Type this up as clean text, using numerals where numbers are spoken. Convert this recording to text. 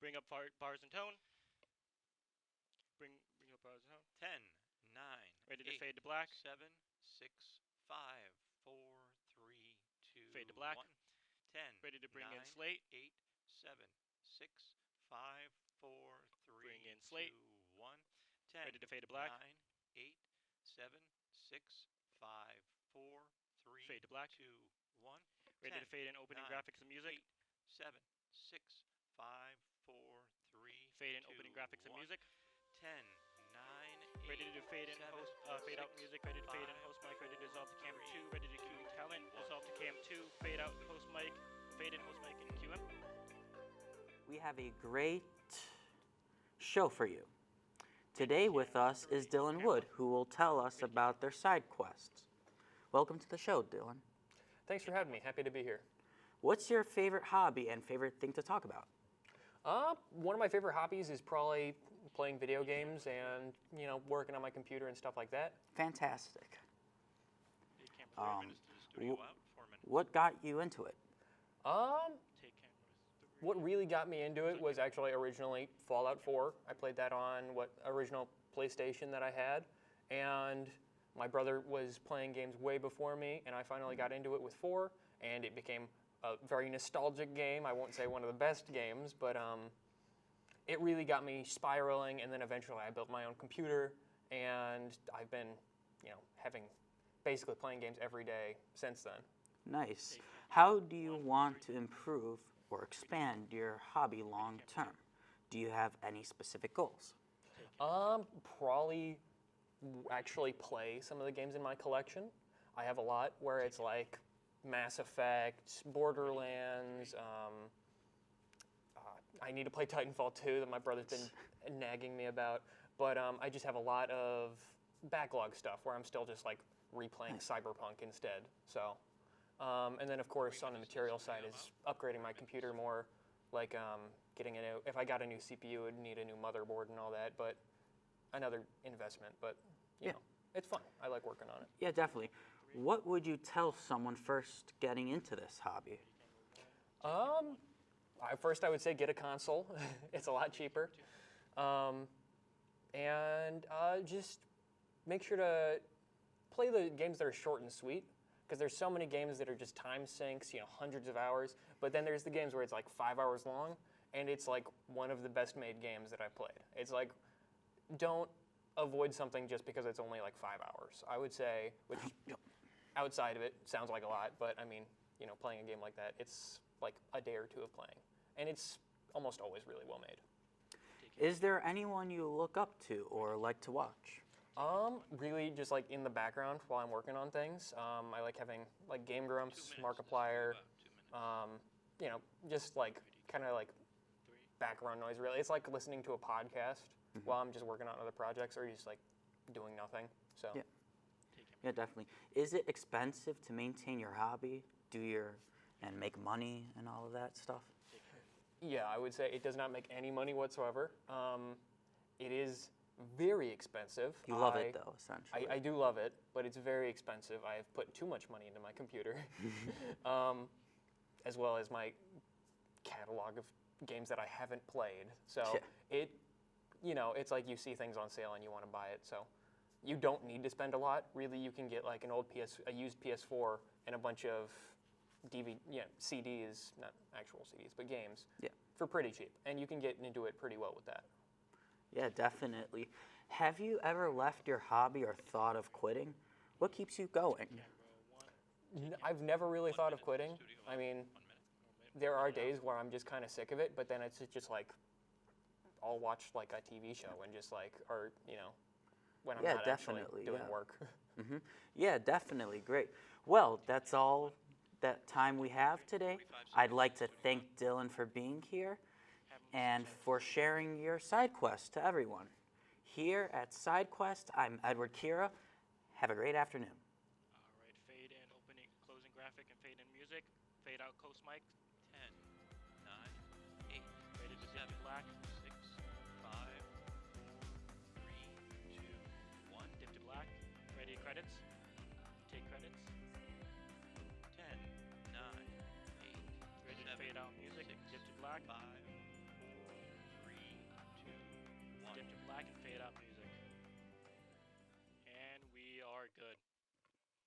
Bring up bars and tone. Bring up bars and tone. 10, 9, Ready to 8, fade to black. 7, 6, 5, 4, 3, 2, Fade to black. 1. 10, Ready to bring 9, in slate. 8, 7, 6, 5, 4, 3, Bring in slate. 2, 1. 10, Ready to fade to black. 9, 8, 7, 6, 5, 4, 3, Fade to black. 2, 1. Ready 10, to fade in opening 9, graphics and music. 8, 7, 6, 5, 4, 3, Fade in 2, opening graphics and 1. music. 10, 9, 8, Ready to do fade in 7, host, fade out 6, music. Ready to fade in 5, host mic. Ready to dissolve to cam 2. 3, Ready to cue 2, talent. 1. Dissolve to cam 2. Fade out host mic. Fade in host mic and cue him. We have a great show for you. Today with us is Dylan Wood, who will tell us about their side quests. Welcome to the show, Dylan. Thanks for having me. Happy to be here. What's your favorite hobby and favorite thing to talk about? One of my favorite hobbies is probably playing video games and, working on my computer and stuff like that. Fantastic. Studio out, 4 minutes. What got you into it? Take cameras. What really got me into it was actually originally Fallout 4. I played that on original PlayStation that I had, and my brother was playing games way before me, and I finally got into it with 4, and it became a very nostalgic game. I won't say one of the best games, but it really got me spiraling, and then eventually I built my own computer, and I've been, having basically playing games every day since then. Nice. How do you want to improve or expand your hobby long term? Do you have any specific goals? Probably actually play some of the games in my collection. I have a lot where it's like Mass Effect, Borderlands. I need to play Titanfall 2 that my brother's been nagging me about. But I just have a lot of backlog stuff where I'm still just like replaying Cyberpunk instead. So, and then of course on the material side is upgrading my computer more, like getting a new. If I got a new CPU, it'd need a new motherboard and all that. But another investment. But you know, it's fun. I like working on it. Yeah, definitely. What would you tell someone first getting into this hobby? First, I would say get a console. It's a lot cheaper. And just make sure to play the games that are short and sweet, because there's so many games that are just time sinks, hundreds of hours. But then there's the games where it's like 5 hours long, and it's like one of the best made games that I've played. It's like, don't avoid something just because it's only like 5 hours. I would say, which outside of it sounds like a lot, but I mean, playing a game like that, it's like a day or two of playing. And it's almost always really well made. Is there anyone you look up to or like to watch? Really just like in the background while I'm working on things. I like having like Game Grumps, Markiplier, just like kind of like background noise really. It's like listening to a podcast while I'm just working on other projects or just like doing nothing. So Yeah, definitely. Is it expensive to maintain your hobby, and make money and all of that stuff? Yeah, I would say it does not make any money whatsoever. It is very expensive. You love it though, essentially. I do love it, but it's very expensive. I have put too much money into my computer, as well as my catalog of games that I haven't played. So it's like you see things on sale and you want to buy it. So you don't need to spend a lot. Really, you can get like a used PS4 and a bunch of CDs, not actual CDs, but games, for pretty cheap. And you can get into it pretty well with that. Yeah, definitely. Have you ever left your hobby or thought of quitting? What keeps you going? I've never really thought of quitting. I mean, there are days where I'm just kind of sick of it, but then it's just like, I'll watch like a TV show and just like, or, when I'm not actually doing work. Yeah, definitely. Great. Well, that's all that time we have today. I'd like to thank Dylan for being here and for sharing your side quest to everyone. Here at SideQuest, I'm Edward Kira. Have a great afternoon. All right, fade in opening, closing graphic, and fade in music. Fade out coast mic. 10, 9, 8, Ready to 7, dip to black. 6, 5, 4, 3, 2, 1. Dip to black. Ready credits. Take credits. 10, 9, 8, Ready to 7, fade out music. 6, Dip to black. 5, 4, black and fade out music. And we are good.